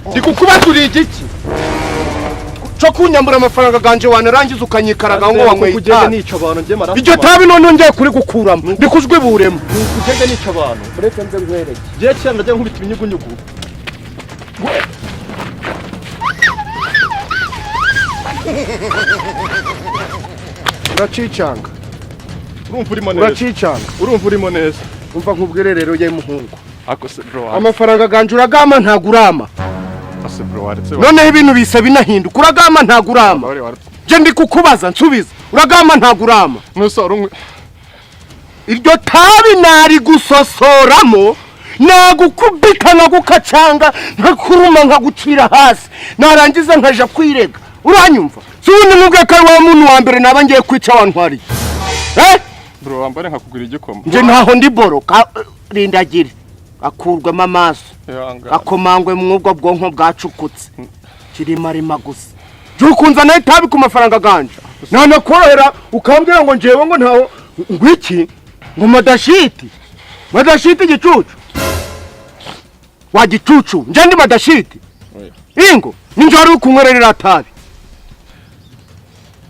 ndikukubaturiye igiki cyo kunyambura amafaranga ganje wanarangiza ukanyikaraga ngo wanyweye itabi nico abantu nge mara iryo tabi none ngiye kuri gukuramo ndikujwe buremo kugende nico abantu uretse nze nkwereke je cyangwa je nkubita ibinyugunyugu uracicanga urumva urimo neza umva nkubwire rero ye muhungu akose bro amafaranga ganje uragama ntagurama ase bro waretse none ibintu bisa binahinduka uragama ntagurama je ndi kukubaza nsubiza uragama ntagurama nusoro iryo tabi nari gusosoramo nagukubika nagukacanga nkakuruma nkagucira hasi narangiza nkaja kwirega uranyumva suni mubwe ko wa muntu wa mbere naba ngiye kwica wantwari bro wambare nkakugura igikoma nje ntaho ndi boro rindagire akurwemo amaso akomangwe mwubwo bwonko bwacukutse kirimarima gusa jukunza nayo tabi ku mafaranga ganje nane korohera ukambwira ngo njewe ngo ntaho ngwiki ngo madashiti gicucu wa gicucu nje ndi madashiti ingo ninje ari kunkwerera tabi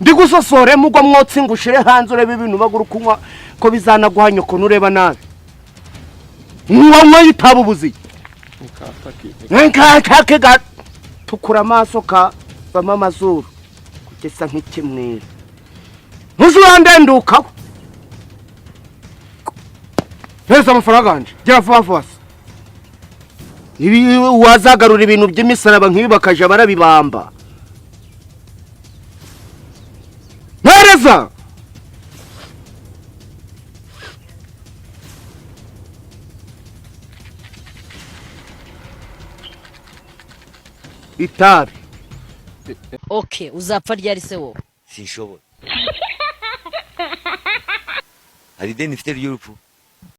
ndi gusosore mugwa mwotsi ngushire hanze urebe ibintu baguru kunywa ko bizanaguhanya ko nureba nabi mwe yitaba ubuzi nkatake ga tukura amaso ka bama mazuru kugesa nk'ikimwira ntuzurandendukako Heza amafaranga ganje gira vuba ibi wazagarura ibintu by'imisaraba nk'ibi bakaje barabibamba Nereza itabi Okay uzapfa ryari se wowe sinshobora hari deni ifite ry'urupfu